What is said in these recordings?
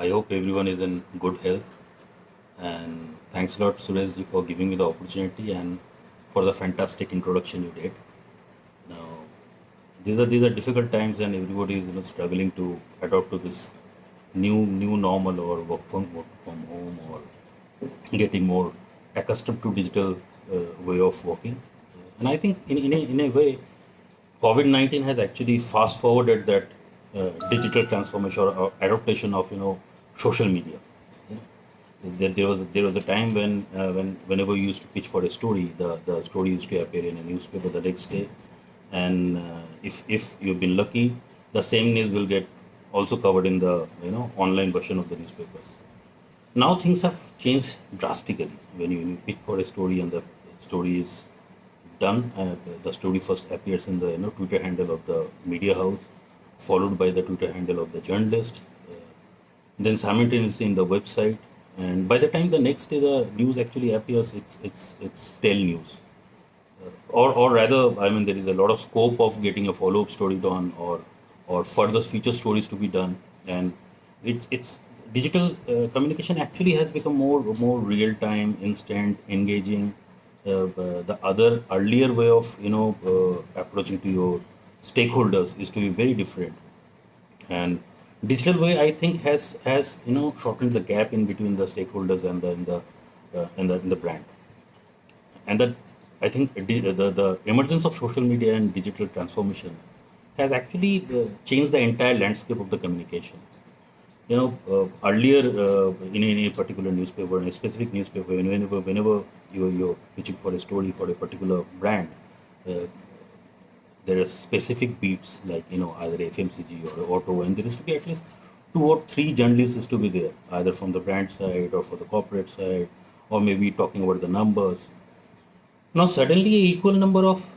I hope everyone is in good health. And thanks a lot, Sureshji, for giving me the opportunity and for the fantastic introduction you did. Now, these are difficult times, and everybody is struggling to adapt to this new normal or work from home or getting more accustomed to digital way of working. And I think in a way, COVID-19 has actually fast forwarded that digital transformation or adaptation of social media. You know, there was a time when whenever you used to pitch for a story, the story used to appear in a newspaper the next day, and if you've been lucky, the same news will get also covered in the online version of the newspapers. Now things have changed drastically. When you pitch for a story and the story is done, the story first appears in the Twitter handle of the media house, followed by the Twitter handle of the journalist, then simultaneously in the website, and by the time the next day the news actually appears, it's stale news. Or rather, I mean, there is a lot of scope of getting a follow-up story done, or further feature stories to be done. And it's digital communication actually has become more real-time, instant, engaging. The other earlier way of approaching to your stakeholders is to be very different. And digital way, I think, has shortened the gap in between the stakeholders and the brand. And that, I think, the emergence of social media and digital transformation has actually changed the entire landscape of the communication. Earlier, in any particular newspaper, in a specific newspaper, whenever you're pitching for a story for a particular brand, uh, there are specific beats, like either FMCG or auto, and there is to be at least two or three journalists to be there, either from the brand side or for the corporate side, or maybe talking about the numbers. Now, suddenly, a equal number of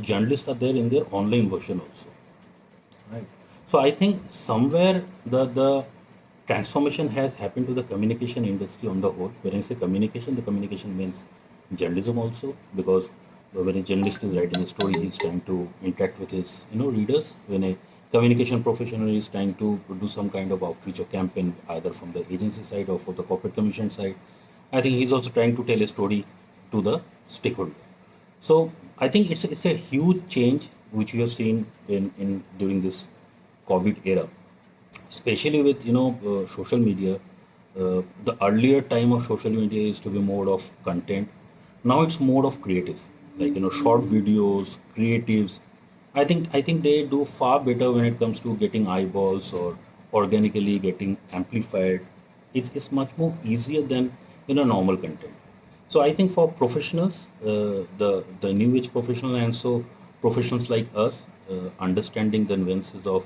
journalists are there in their online version also, right? So, I think somewhere the transformation has happened to the communication industry on the whole. When I say communication, the communication means journalism also, because when a journalist is writing a story, he's trying to interact with his readers. When a communication professional is trying to do some kind of outreach or campaign, either from the agency side or for the corporate commission side, I think he's also trying to tell a story to the stakeholder. So I think it's a huge change which we have seen in during this COVID era, especially with social media. The earlier time of social media used to be more of content. Now it's more of creatives, like short videos, creatives. I think they do far better when it comes to getting eyeballs or organically getting amplified. It's much more easier than normal content. So I think for professionals, the new age professional, and so professionals like us, understanding the nuances of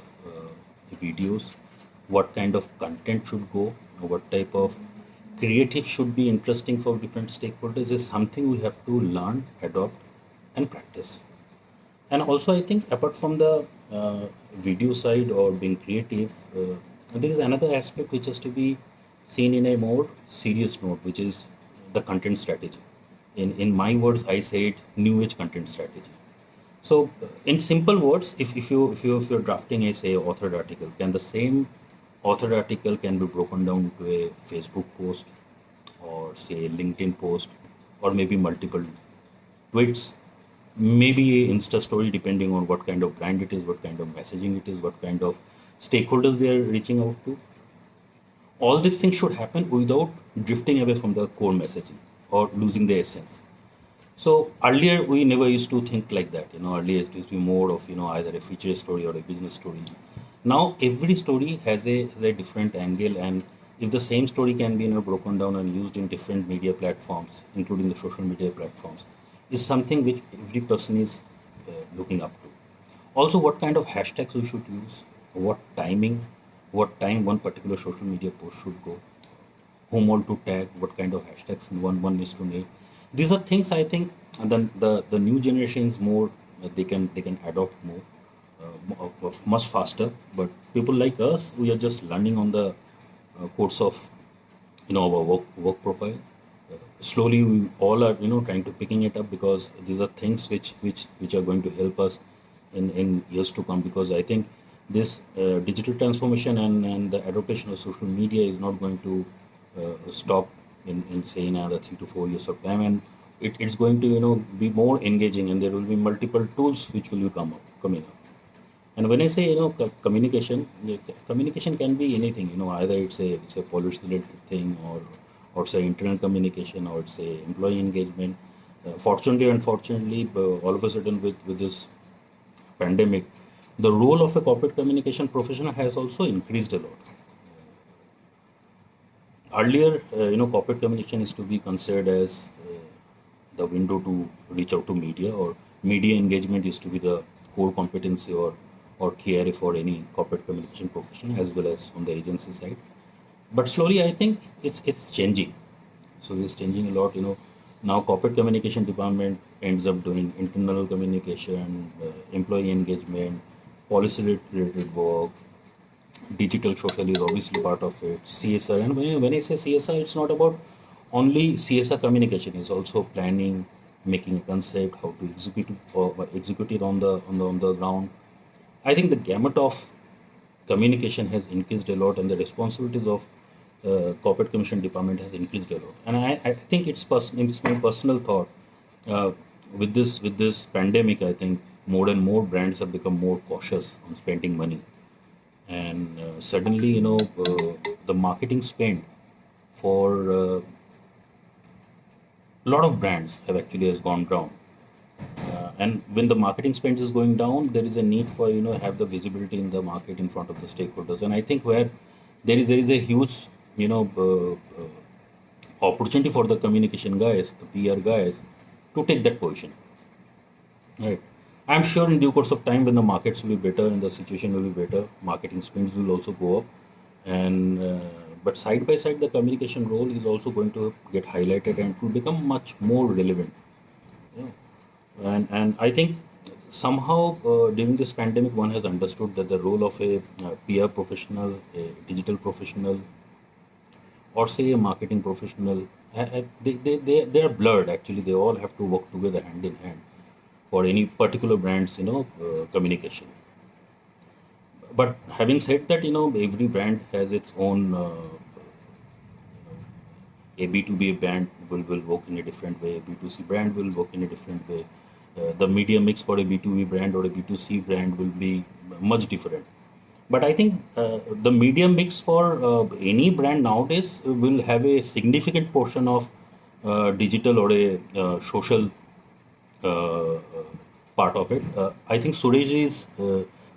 videos, what kind of content should go, what type of creative should be interesting for different stakeholders is something we have to learn, adopt, and practice. And also, I think apart from the video side or being creative, there is another aspect which has to be seen in a more serious note, which is the content strategy. In my words, I say it new age content strategy. So, in simple words, if you're drafting a say authored article, can the same authored article can be broken down to a Facebook post, or say a LinkedIn post, or maybe multiple tweets, maybe a Insta story, depending on what kind of brand it is, what kind of messaging it is, what kind of stakeholders they are reaching out to. All these things should happen without drifting away from the core messaging or losing the essence. So earlier we never used to think like that. Earlier it used to be more of either a feature story or a business story. Now every story has a different angle, and if the same story can be broken down and used in different media platforms, including the social media platforms, is something which every person is looking up to. Also, what kind of hashtags we should use, what timing, what time one particular social media post should go, whom all to tag, what kind of hashtags one needs to make. These are things I think, and then the new generations more, they can adopt more, much faster. But people like us, we are just learning on the course of our work profile. Slowly, we all are trying to picking it up, because these are things which are going to help us in years to come. Because I think this digital transformation and the adaptation of social media is not going to stop in say in another 3 to 4 years of time, and it's going to be more engaging, and there will be multiple tools which will be coming up. And when I say communication, yeah, communication can be anything. Either it's a policy related thing, or say internal communication, or it's a employee engagement. Fortunately, unfortunately, all of a sudden with this pandemic, the role of a corporate communication professional has also increased a lot. Earlier, corporate communication is to be considered as the window to reach out to media, or media engagement is to be the core competency or key area for any corporate communication professional as well as on the agency side. But slowly, I think it's changing. So it's changing a lot. Now corporate communication department ends up doing internal communication, employee engagement, policy related work, digital social is obviously part of it, CSR. And when I say CSR, it's not about only CSR communication, it's also planning, making a concept, how to execute it on the ground. I think the gamut of communication has increased a lot, and the responsibilities of corporate commission department has increased a lot. And I think it's my personal thought. Uh, with this pandemic, I think more and more brands have become more cautious on spending money, and suddenly the marketing spend for a lot of brands have actually has gone down. And when the marketing spend is going down, there is a need for have the visibility in the market in front of the stakeholders. And I think where there is a huge opportunity for the communication guys, the PR guys, to take that position. Right. I'm sure in due course of time, when the markets will be better and the situation will be better, marketing spends will also go up. And but side by side, the communication role is also going to get highlighted and to become much more relevant. You know. And I think somehow during this pandemic, one has understood that the role of a PR professional, a digital professional, or say a marketing professional, they are blurred. Actually, they all have to work together hand in hand for any particular brand's communication. But having said that, every brand has its own a B2B brand will work in a different way, a B2C brand will work in a different way. The media mix for a B2B brand or a B2C brand will be much different. But I think the media mix for any brand nowadays will have a significant portion of digital or a social uh, part of it. I think Suresh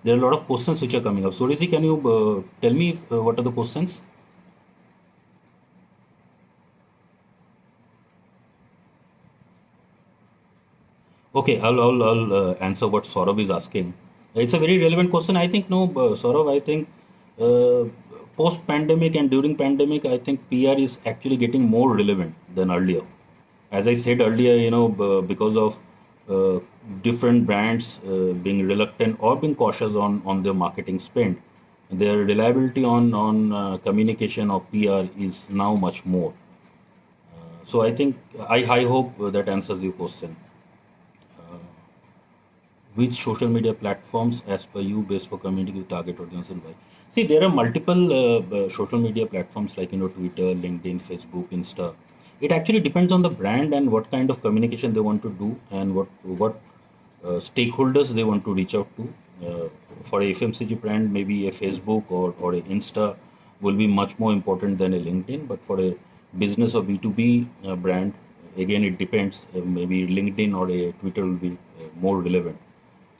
there are a lot of questions which are coming up. Suresh, can you tell me what are the questions? Okay, I'll answer what Saurav is asking. It's a very relevant question. I think, no, Saurav, I think uh, post pandemic and during pandemic, I think PR is actually getting more relevant than earlier. As I said earlier, because of uh, different brands being reluctant or being cautious on their marketing spend, their reliability on communication or PR is now much more. So I think I hope that answers your question. Which social media platforms, as per you, best for communicating with target audience and why? See, there are multiple social media platforms like Twitter, LinkedIn, Facebook, Insta. It actually depends on the brand and what kind of communication they want to do, and what stakeholders they want to reach out to. For a FMCG brand, maybe a Facebook or a Insta will be much more important than a LinkedIn. But for a business or B2B brand, again it depends. Maybe LinkedIn or a Twitter will be more relevant.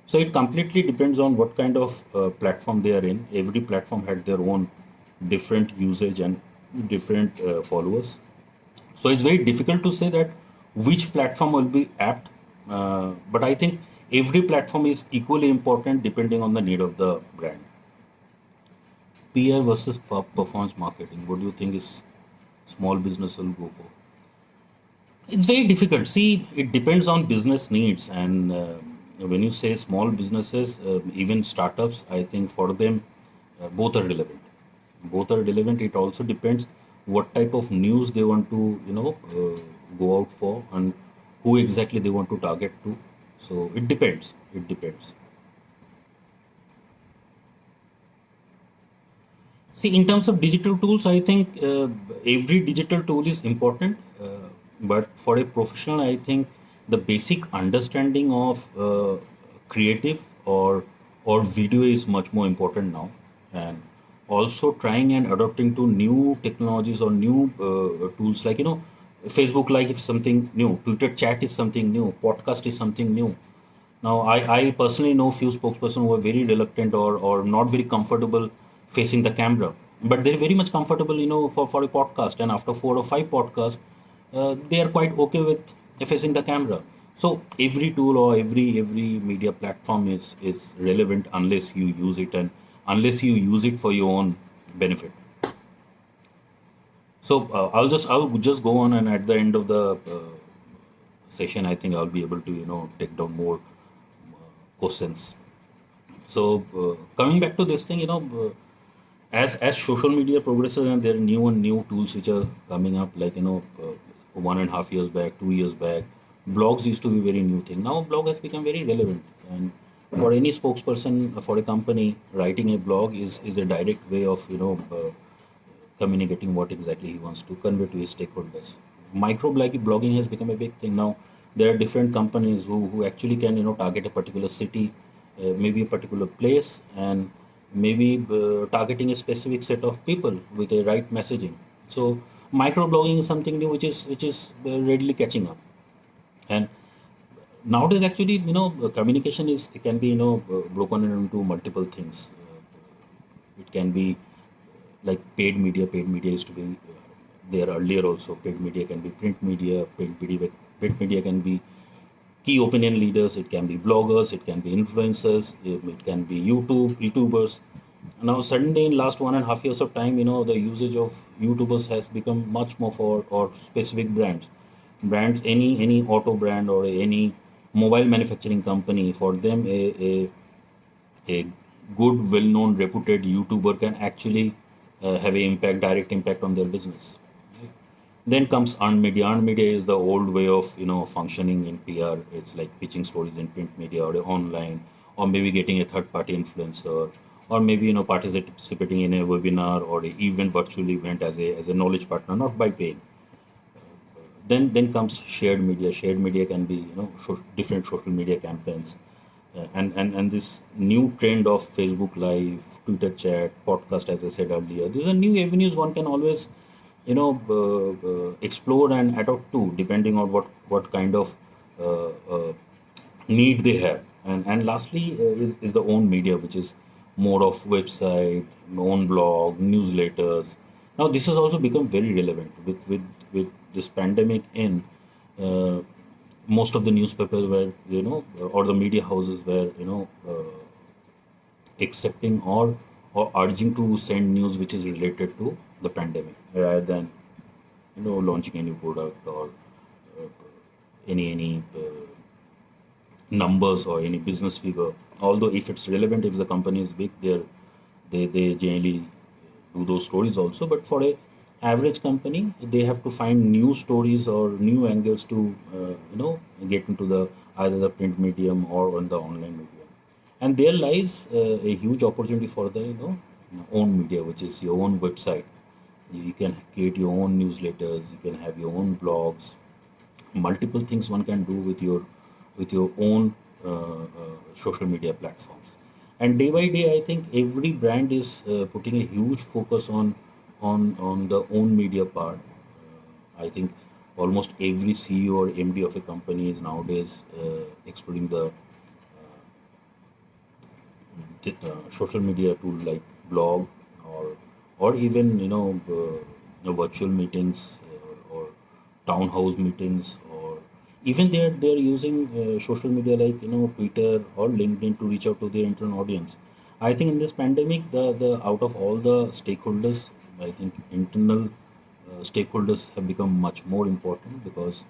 So it completely depends on what kind of platform they are in. Every platform had their own different usage and different followers. So it's very difficult to say that which platform will be apt. But I think every platform is equally important depending on the need of the brand. PR versus performance marketing. What do you think is small business will go for? It's very difficult. See, it depends on business needs. And when you say small businesses, even startups, I think for them, both are relevant. Both are relevant. It also depends what type of news they want to, go out for, and who exactly they want to target to. So it depends. It depends. See, in terms of digital tools, I think every digital tool is important, but for a professional, I think the basic understanding of creative or video is much more important now, and also trying and adapting to new technologies or new tools like Facebook Live is something new, Twitter chat is something new, podcast is something new. Now, I personally know few spokespersons who are very reluctant or not very comfortable facing the camera, but they're very much comfortable, for a podcast. And after four or five podcasts, they are quite okay with facing the camera. So every tool or every media platform is relevant unless you use it and unless you use it for your own benefit. So I'll just go on, and at the end of the session, I think I'll be able to take down more questions. So coming back to this thing, as social media progresses and there are new and new tools which are coming up, like 1.5 years back, 2 years back, blogs used to be very new thing. Now blog has become very relevant, and for any spokesperson for a company, writing a blog is a direct way of communicating what exactly he wants to convey to his stakeholders. Blogging has become a big thing now. There are different companies who actually can target a particular city, maybe a particular place, and maybe targeting a specific set of people with a right messaging. So microblogging is something new which is readily catching up. And nowadays actually communication is it can be broken into multiple things. It can be like paid media used to be there earlier also. Paid media can be print media. Print media can be key opinion leaders, it can be bloggers, it can be influencers, it can be youtubers. Now suddenly in last 1.5 years of time, the usage of youtubers has become much more for or specific brands, any auto brand or any mobile manufacturing company. For them, a good, well-known, reputed YouTuber can actually have a direct impact on their business. Right? Then comes earned media. Earned media is the old way of functioning in PR. It's like pitching stories in print media or online, or maybe getting a third-party influencer, or maybe participating in a webinar or a event, virtual event as a knowledge partner, not by paying. Then comes shared media. Shared media can be different social media campaigns, and this new trend of Facebook Live, Twitter chat, podcast, as I said earlier. These are new avenues one can always explore and adopt to, depending on what kind of uh, uh, need they have. And lastly is the own media, which is more of website, own blog, newsletters. Now this has also become very relevant with this pandemic in. Uh, Most of the newspapers were, or the media houses were, accepting or urging to send news which is related to the pandemic rather than launching a new product or uh, any numbers or any business figure. Although if it's relevant, if the company is big, they generally do those stories also. But for a average company, they have to find new stories or new angles to get into the either the print medium or on the online medium. And there lies a huge opportunity for the own media, which is your own website. You can create your own newsletters, you can have your own blogs, multiple things one can do with your own social media platforms. And day by day, I think every brand is putting a huge focus on the own media part. I think almost every CEO or MD of a company is nowadays exploring the social media tool like blog or even virtual meetings or townhouse meetings, or even they're using social media like Twitter or LinkedIn to reach out to their internal audience. I think in this pandemic, the out of all the stakeholders, I think internal stakeholders have become much more important, because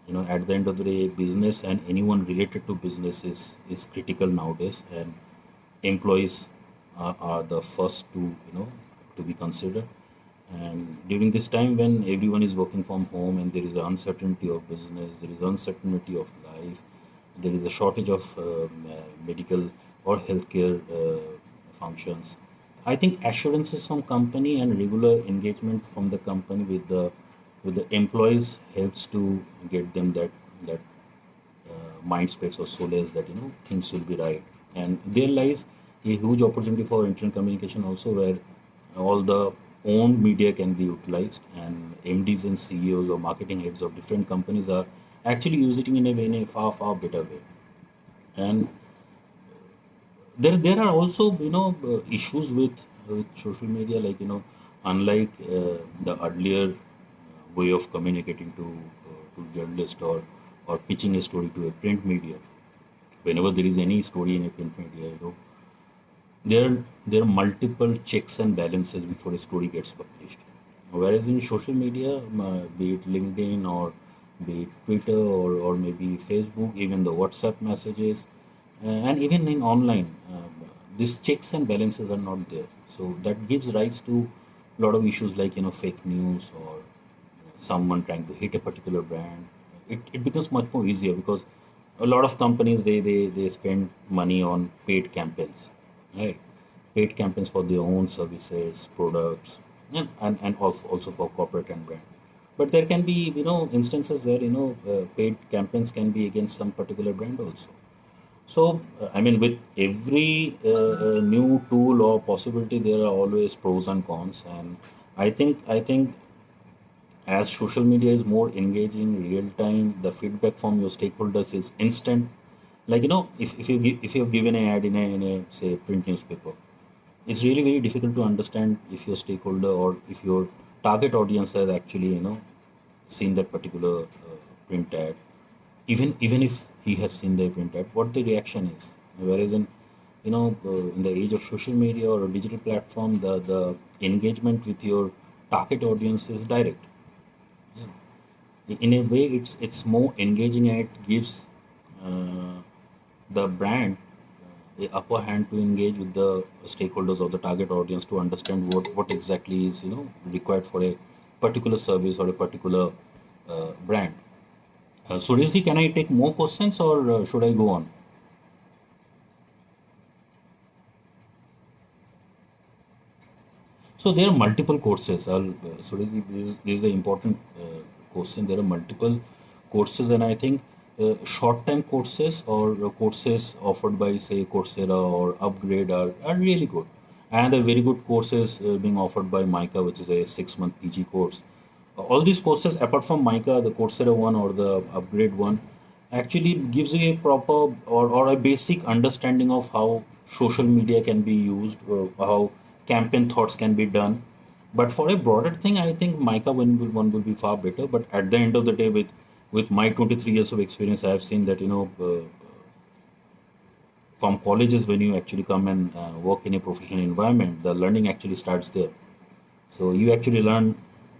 at the end of the day, business and anyone related to business is critical nowadays, and employees are the first to to be considered. And during this time when everyone is working from home and there is uncertainty of business, there is uncertainty of life, there is a shortage of medical or healthcare functions, I think assurances from company and regular engagement from the company with the employees helps to get them that mind space or solace that things will be right. And there lies a huge opportunity for internet communication also, where all the owned media can be utilized, and MDs and CEOs or marketing heads of different companies are actually using it in a far better way. And there are also issues with social media, like unlike the earlier way of communicating to journalists, or pitching a story to a print media. Whenever there is any story in a print media, there are multiple checks and balances before a story gets published. Whereas in social media, be it LinkedIn or be it Twitter, or maybe Facebook, even the WhatsApp messages, and even in online, these checks and balances are not there. So that gives rise to a lot of issues like fake news, or someone trying to hit a particular brand. It becomes much more easier because a lot of companies, they spend money on paid campaigns, right? Paid campaigns for their own services, products, and also for corporate and brand. But there can be instances where paid campaigns can be against some particular brand also. So, I mean, with every new tool or possibility, there are always pros and cons. And I think as social media is more engaging, real time, the feedback from your stakeholders is instant. Like if you have given an ad in a say print newspaper, it's really very difficult to understand if your stakeholder or if your target audience has actually seen that particular print ad. Even if he has seen the print ad, what the reaction is. Whereas in the age of social media or a digital platform, the engagement with your target audience is direct. In a way, it's more engaging, and it gives uh, the brand the upper hand to engage with the stakeholders or the target audience to understand what exactly is required for a particular service or a particular brand. Sureshji, can I take more questions, or should I go on? So there are multiple courses. Sureshji, this is an important question. There are multiple courses, and I think short-time courses or courses offered by, say, Coursera or Upgrade are really good. And a very good courses being offered by Mica, which is a 6-month PG course. All these courses, apart from Mica, the Coursera one or the Upgrade one, actually gives you a proper or a basic understanding of how social media can be used, how campaign thoughts can be done. But for a broader thing, I think Mica one will be far better. But at the end of the day, with my 23 years of experience, I have seen that from colleges, when you actually come and work in a professional environment, the learning actually starts there. So you actually learn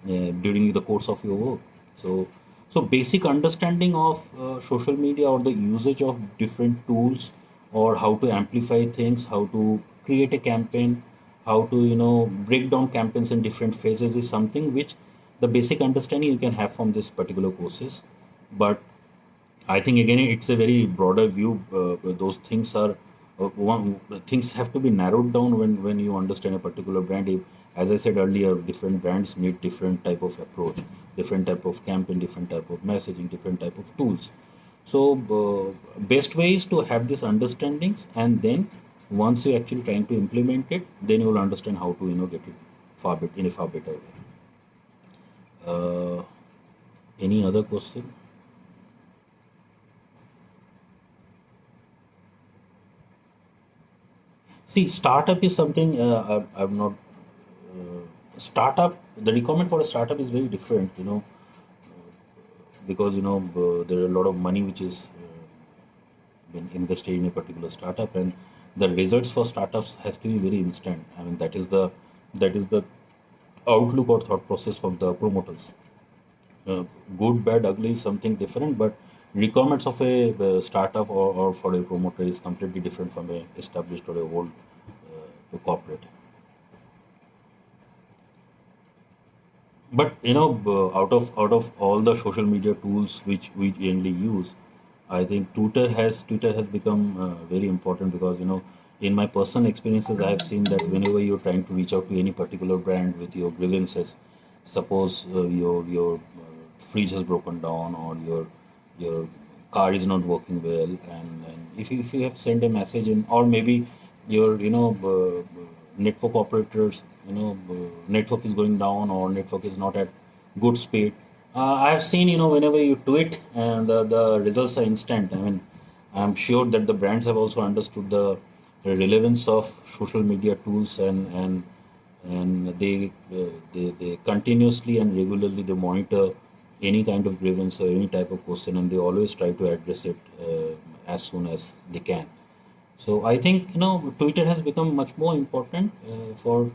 during the course of your work. So so basic understanding of social media or the usage of different tools, or how to amplify things, how to create a campaign, how to break down campaigns in different phases, is something which the basic understanding you can have from this particular courses. But I think again it's a very broader view. Those things are one things have to be narrowed down when you understand a particular brand. As I said earlier, different brands need different type of approach, different type of campaign, different type of messaging, different type of tools. So best way is to have these understandings, and then once you actually trying to implement it, then you will understand how to get it in a far better way. Uh, any other question? See, startup is something I've not. Startup, the requirement for a startup is very different, because there are a lot of money which is been invested in a particular startup, and the results for startups has to be very instant. I mean, that is the outlook or thought process from the promoters. Uh, Good, bad, ugly is something different, but requirements of a startup or for a promoter is completely different from a established or a old corporate. But out of all the social media tools which we generally use, I think Twitter has become very important, because in my personal experiences, I have seen that whenever you're trying to reach out to any particular brand with your grievances, suppose your fridge has broken down, or your car is not working well, and if you have sent a message in, or maybe your network operators, network is going down, or network is not at good speed. I have seen, whenever you tweet and the results are instant. I mean, I'm sure that the brands have also understood the relevance of social media tools, and they continuously and regularly they monitor any kind of grievance or any type of question, and they always try to address it as soon as they can. So I think, Twitter has become much more important for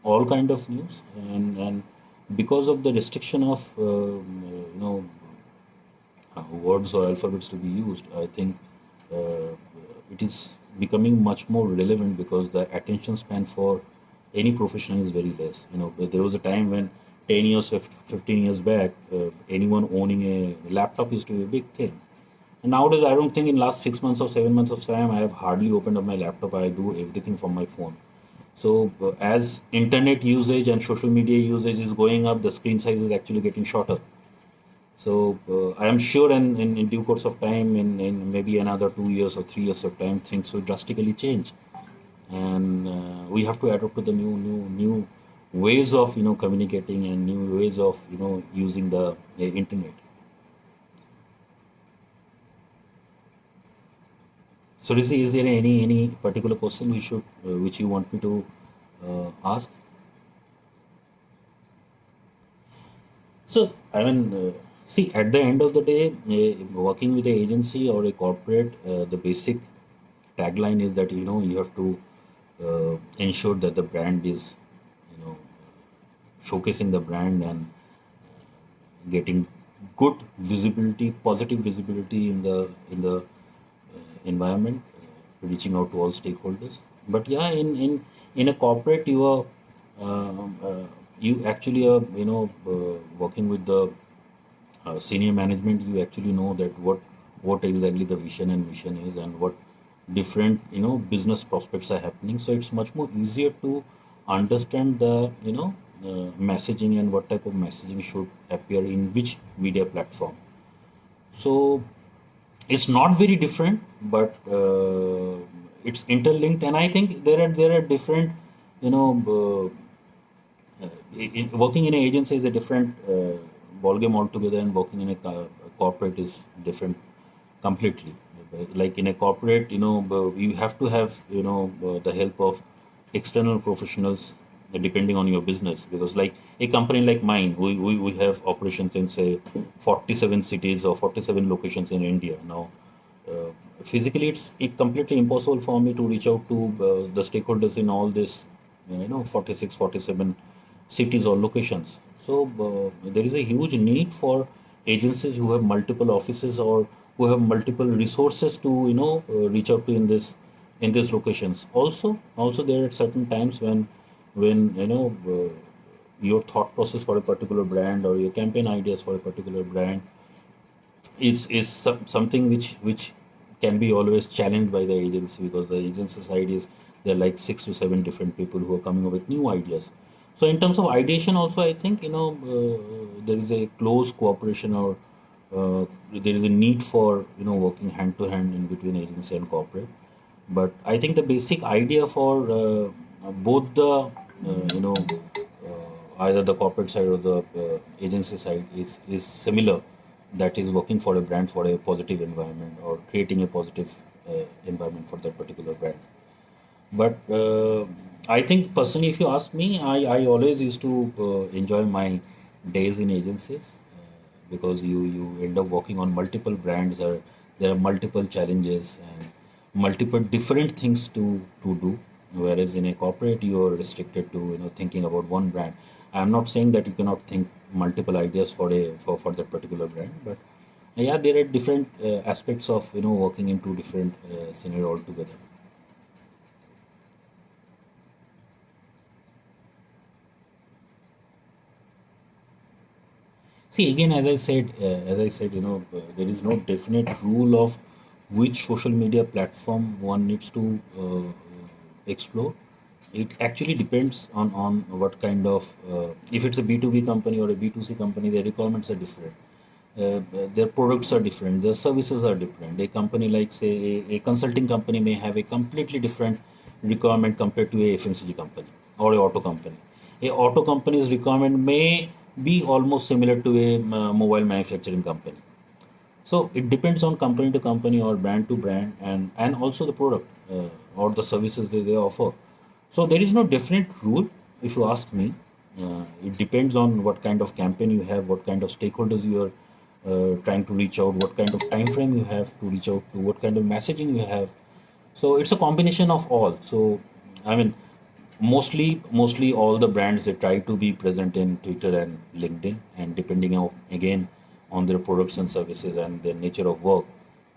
all kind of news, and because of the restriction of words or alphabets to be used, I think it is becoming much more relevant, because the attention span for any profession is very less. There was a time when 10 years, 15 years back, anyone owning a laptop used to be a big thing. And nowadays, I don't think in last 6 months or 7 months of time, I have hardly opened up my laptop. I do everything from my phone. So as internet usage and social media usage is going up, the screen size is actually getting shorter. So I am sure in due course of time, in maybe another 2 years or 3 years of time, things will drastically change, and we have to adapt to the new ways of communicating, and new ways of using the internet. So, is there any particular question we should which you want me to ask? So, I mean, see, at the end of the day, working with an agency or a corporate, the basic tagline is that you have to ensure that the brand is, you know, showcasing the brand, and getting good visibility, positive visibility in the environment, reaching out to all stakeholders. But yeah, in a corporate, you actually are working with the senior management. You actually know that what exactly the vision and mission is, and what different business prospects are happening. So it's much more easier to understand the messaging, and what type of messaging should appear in which media platform. So it's not very different, but it's interlinked, and I think there are different, you know working in an agency is a different ballgame altogether, and working in a corporate is different completely. Like in a corporate, you have to have the help of external professionals, depending on your business, because like a company like mine, we have operations in, say, 47 cities or 47 locations in India now. uh, Physically, it's completely impossible for me to reach out to the stakeholders in all this 46, 47 cities or locations. So there is a huge need for agencies who have multiple offices, or who have multiple resources to reach out to in these locations. Also there are certain times when your thought process for a particular brand, or your campaign ideas for a particular brand is something which can be always challenged by the agency, because the agency side is, there are like 6 to 7 different people who are coming up with new ideas. So in terms of ideation also, I think there is a close cooperation, or there is a need for working hand to hand in between agency and corporate. But I think the basic idea for both the either the corporate side or the agency side is similar. That is working for a brand for a positive environment, or creating a positive environment for that particular brand. But I think personally, if you ask me, I always used to enjoy my days in agencies, because you end up working on multiple brands, or there are multiple challenges and multiple different things to do. Whereas in a corporate, you are restricted to thinking about one brand. I'm not saying that you cannot think multiple ideas for that particular brand, but yeah, there are different aspects of working into different scenario altogether. See, again, as I said, there is no definite rule of which social media platform one needs to explore. It actually depends on what kind of, if it's a B2B company or a B2C company, their requirements are different. Their products are different, their services are different. A company like, say, a consulting company may have a completely different requirement compared to a FMCG company or a auto company. A auto company's requirement may be almost similar to a mobile manufacturing company. So it depends on company to company or brand to brand, and also the product or the services that they offer. So there is no different rule, if you ask me. It depends on what kind of campaign you have, what kind of stakeholders you are trying to reach out, what kind of time frame you have to reach out to, what kind of messaging you have. So it's a combination of all. So I mean, mostly all the brands, they try to be present in Twitter and LinkedIn, and depending on, again, on their products and services and their nature of work,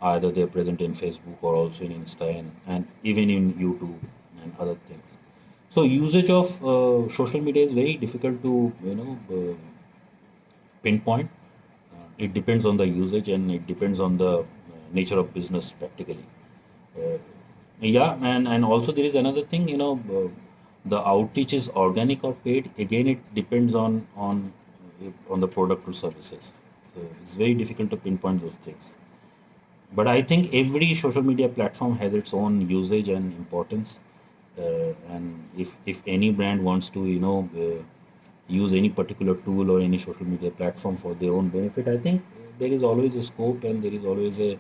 either they're present in Facebook or also in Insta, and even in YouTube and other things. So usage of social media is very difficult to pinpoint. It depends on the usage, and it depends on the nature of business practically. Uh, yeah, and also there is another thing, the outreach is organic or paid. Again, it depends on the product or services. So it's very difficult to pinpoint those things. But I think every social media platform has its own usage and importance. And if any brand wants to, use any particular tool or any social media platform for their own benefit, I think there is always a scope, and there is always a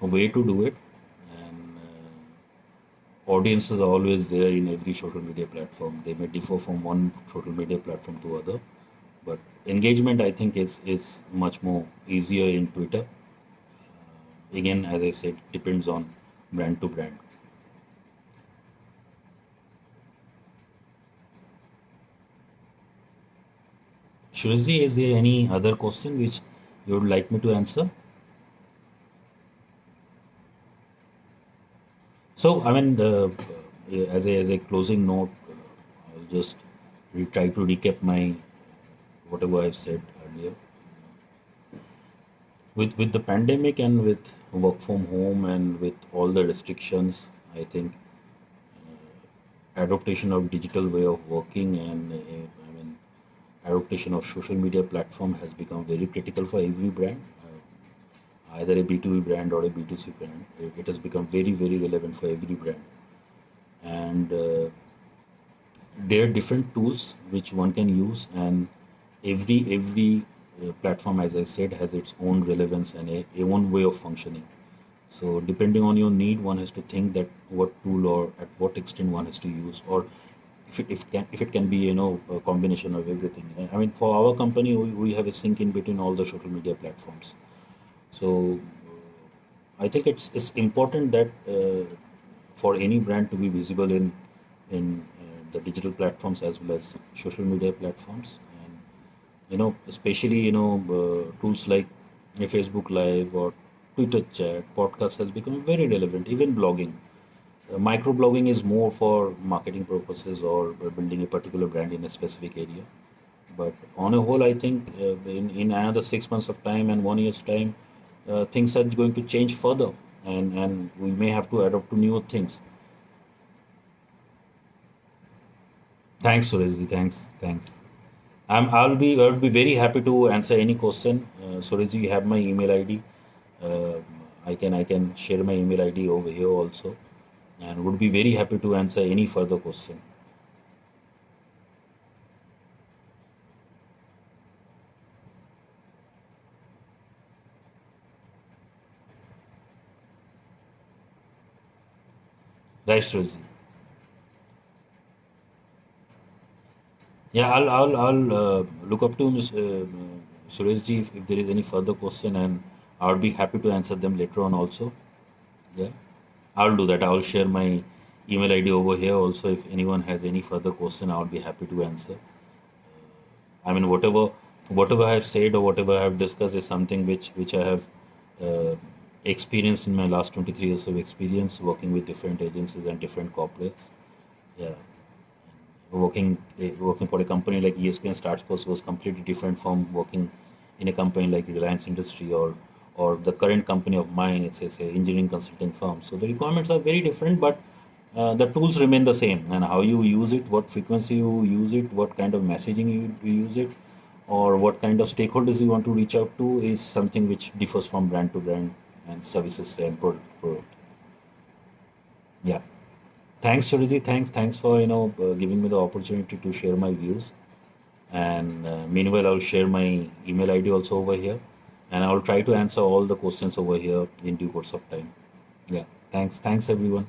way to do it. And audiences are always there in every social media platform. They may differ from one social media platform to other, but engagement, I think, is much more easier in Twitter. Again, as I said, depends on brand to brand. Shruti, is there any other question which you would like me to answer? So, I mean, as a closing note, I'll just try to recap my whatever I've said earlier. With the pandemic and with work from home and with all the restrictions, I think adaptation of digital way of working, and I mean, adaptation of social media platform has become very critical for every brand, either a B2B brand or a B2C brand. It has become very, very relevant for every brand. And there are different tools which one can use, and every platform, as I said, has its own relevance and a own way of functioning. So depending on your need, one has to think that what tool or at what extent one has to use, or if it can be, a combination of everything. I mean, for our company, we have a sync in between all the social media platforms. So I think it's important that for any brand to be visible in the digital platforms as well as social media platforms, and especially tools like a Facebook Live or Twitter chat, podcast has become very relevant. Even blogging, microblogging is more for marketing purposes or building a particular brand in a specific area. But on a whole, I think in another 6 months of time and 1 year's time, things are going to change further, and we may have to adapt to newer things. Thanks, Surajji. Thanks. I'll be very happy to answer any question. Surajji, you have my email ID. Uh, I can share my email ID over here also, and would be very happy to answer any further question. Right, Surajji. Yeah, I'll look up to Ms. Surajji if there is any further question, and I'll be happy to answer them later on also. Yeah, I'll do that. I'll share my email ID over here also. If anyone has any further question, I'll be happy to answer. I mean, whatever I have said or whatever I have discussed is something which I have uh, experienced in my last 23 years of experience working with different agencies and different corporates. Yeah, working for a company like ESPN Starsports was completely different from working in a company like Reliance Industry, or the current company of mine. It's a engineering consulting firm. So the requirements are very different, but the tools remain the same, and how you use it, what frequency you use it, what kind of messaging you use it, or what kind of stakeholders you want to reach out to is something which differs from brand to brand and services and product to product. Yeah. Thanks, Shuriji. Thanks for giving me the opportunity to share my views. And meanwhile, I'll share my email ID also over here, and I'll try to answer all the questions over here in due course of time. Yeah. Thanks. Thanks, everyone.